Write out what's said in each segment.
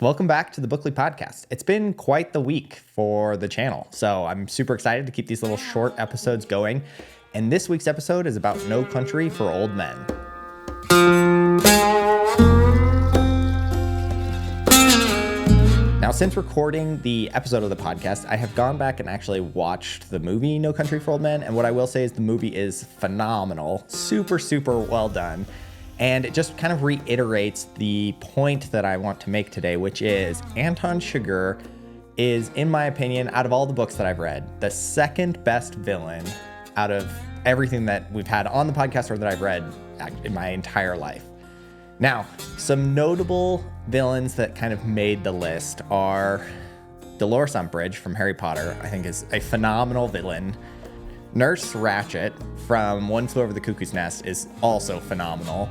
Welcome back to the Bookly Podcast. It's been quite the week for the channel, so I'm super excited to keep these little short episodes going. And this week's episode is about No Country for Old Men. Now, since recording the episode of the podcast, I have gone back and actually watched the movie No Country for Old Men, and what I will say is the movie is phenomenal, super well done. And it just kind of reiterates the point that I want to make today, which is Anton Chigure is, in my opinion, out of all the books that I've read, the second best villain out of everything that we've had on the podcast or that I've read in my entire life. Now, some notable villains that kind of made the list are Dolores Umbridge from Harry Potter, I think is a phenomenal villain. Nurse Ratched from One Flew Over the Cuckoo's Nest is also phenomenal.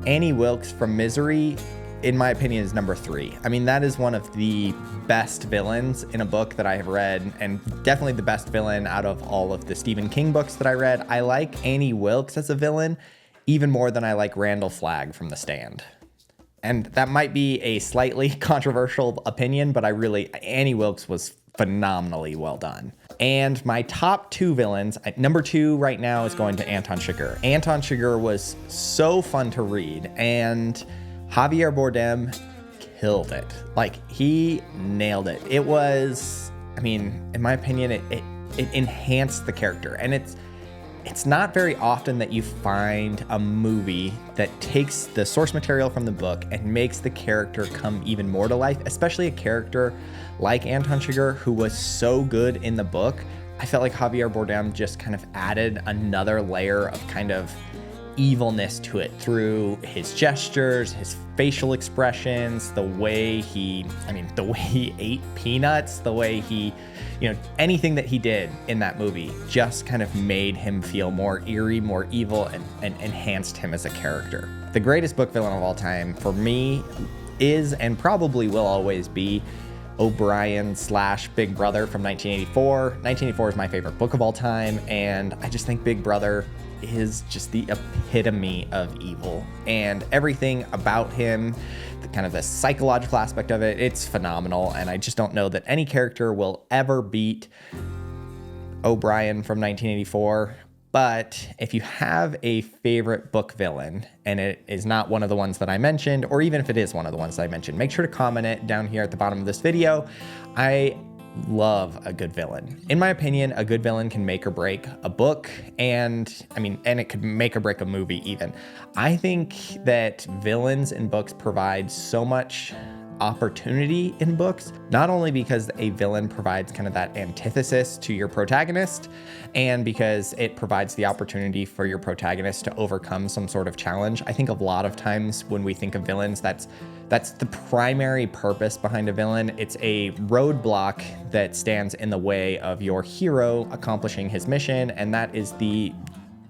Annie Wilkes from Misery, in my opinion, is number 3. I mean, that is one of the best villains in a book that I have read, and definitely the best villain out of all of the Stephen King books that I read. I like Annie Wilkes as a villain even more than I like Randall Flagg from The Stand. And that might be a slightly controversial opinion, but Annie Wilkes was phenomenally well done. And my top 2 villains, number 2 right now is going to Anton Chigure. Anton Chigure was so fun to read, and Javier Bardem killed it. Like, he nailed it. It was, in my opinion, it enhanced the character. And it's not very often that you find a movie that takes the source material from the book and makes the character come even more to life, especially a character like Anton Chigure, who was so good in the book. I felt like Javier Bardem just kind of added another layer of kind of evilness to it through his gestures, his facial expressions, the way he ate peanuts, the way he, anything that he did in that movie just kind of made him feel more eerie, more evil, and enhanced him as a character. The greatest book villain of all time for me is, and probably will always be, O'Brien / Big Brother from 1984. 1984 is my favorite book of all time, and I just think Big Brother is just the epitome of evil, and everything about him, the psychological aspect of it, it's phenomenal. And I just don't know that any character will ever beat O'Brien from 1984. But if you have a favorite book villain and it is not one of the ones that I mentioned, or even if it is one of the ones that I mentioned, make sure to comment it down here at the bottom of this video. I love a good villain. In my opinion, a good villain can make or break a book, and it could make or break a movie even. I think that villains in books provide so much opportunity in books, not only because a villain provides kind of that antithesis to your protagonist, and because it provides the opportunity for your protagonist to overcome some sort of challenge. I think a lot of times when we think of villains, that's the primary purpose behind a villain. It's a roadblock that stands in the way of your hero accomplishing his mission, and that is the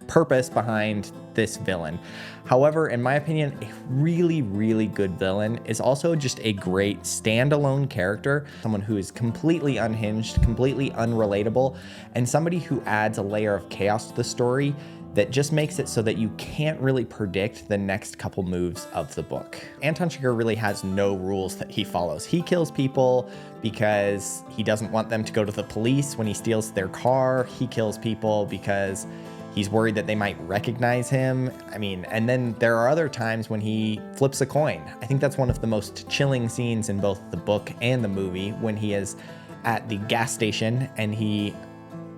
purpose behind this villain. However, in my opinion, a really good villain is also just a great standalone character, someone who is completely unhinged, completely unrelatable, and somebody who adds a layer of chaos to the story that just makes it so that you can't really predict the next couple moves of the book. Anton Chigure really has no rules that he follows. He kills people because he doesn't want them to go to the police when he steals their car. He kills people because he's worried that they might recognize him. And then there are other times when he flips a coin. I think that's one of the most chilling scenes in both the book and the movie, when he is at the gas station and he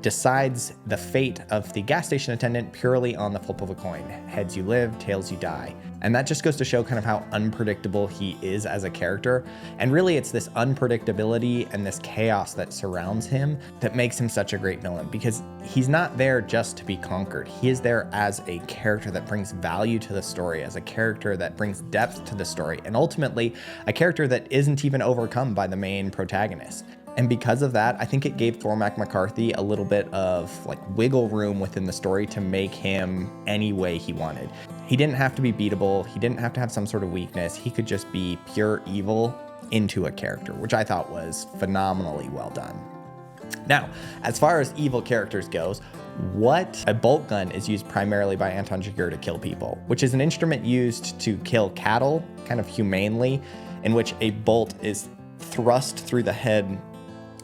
decides the fate of the gas station attendant purely on the flip of a coin. Heads you live, tails you die. And that just goes to show kind of how unpredictable he is as a character. And really it's this unpredictability and this chaos that surrounds him that makes him such a great villain, because he's not there just to be conquered. He is there as a character that brings value to the story, as a character that brings depth to the story, and ultimately a character that isn't even overcome by the main protagonist. And because of that, I think it gave Cormac McCarthy a little bit of wiggle room within the story to make him any way he wanted. He didn't have to be beatable. He didn't have to have some sort of weakness. He could just be pure evil into a character, which I thought was phenomenally well done. Now, as far as evil characters goes, a bolt gun is used primarily by Anton Chigure to kill people, which is an instrument used to kill cattle kind of humanely. in which a bolt is thrust through the head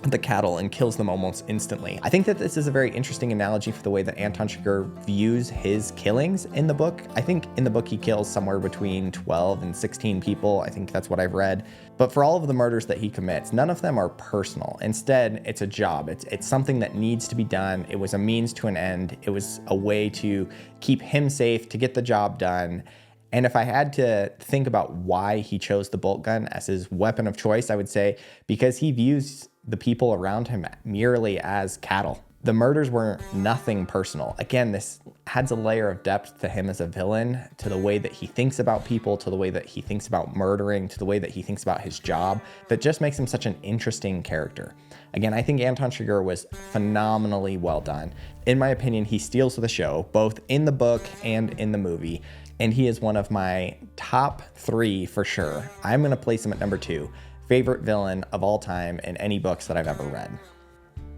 the cattle and kills them almost instantly. I think that this is a very interesting analogy for the way that Anton Chigure views his killings in the book. I think in the book he kills somewhere between 12 and 16 people. I think that's what I've read. But for all of the murders that he commits, none of them are personal. Instead, it's a job. It's something that needs to be done. It was a means to an end. It was a way to keep him safe, to get the job done. And if I had to think about why he chose the bolt gun as his weapon of choice, I would say because he views the people around him merely as cattle. The murders were nothing personal. Again, this adds a layer of depth to him as a villain, to the way that he thinks about people, to the way that he thinks about murdering, to the way that he thinks about his job, that just makes him such an interesting character. Again, I think Anton Chigure was phenomenally well done. In my opinion, he steals the show, both in the book and in the movie, and he is one of my top 3 for sure. I'm gonna place him at number 2. Favorite villain of all time in any books that I've ever read.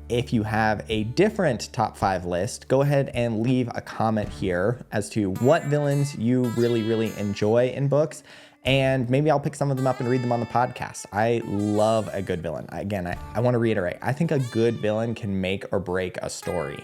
If you have a different top 5 list, go ahead and leave a comment here as to what villains you really enjoy in books, and maybe I'll pick some of them up and read them on the podcast. I love a good villain. Again, I want to reiterate, I think a good villain can make or break a story.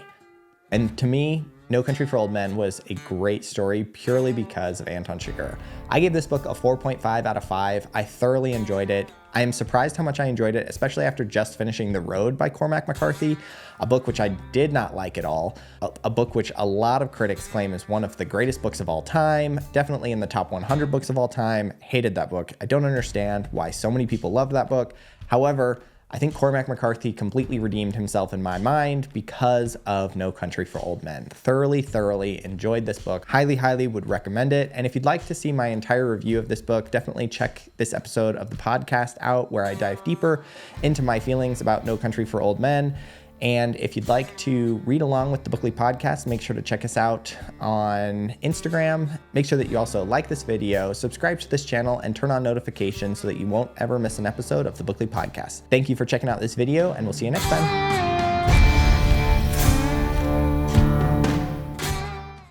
And to me, No Country for Old Men was a great story purely because of Anton Chigure. I gave this book a 4.5 out of 5. I thoroughly enjoyed it. I am surprised how much I enjoyed it, especially after just finishing The Road by Cormac McCarthy, a book which I did not like at all, a book which a lot of critics claim is one of the greatest books of all time, definitely in the top 100 books of all time. Hated that book. I don't understand why so many people loved that book. However, I think Cormac McCarthy completely redeemed himself in my mind because of No Country for Old Men. Thoroughly enjoyed this book. Highly would recommend it. And if you'd like to see my entire review of this book, definitely check this episode of the podcast out where I dive deeper into my feelings about No Country for Old Men. And if you'd like to read along with the Bookly podcast, make sure to check us out on Instagram. Make sure that you also like this video, subscribe to this channel, and turn on notifications so that you won't ever miss an episode of the Bookly podcast. Thank you for checking out this video, and we'll see you next time.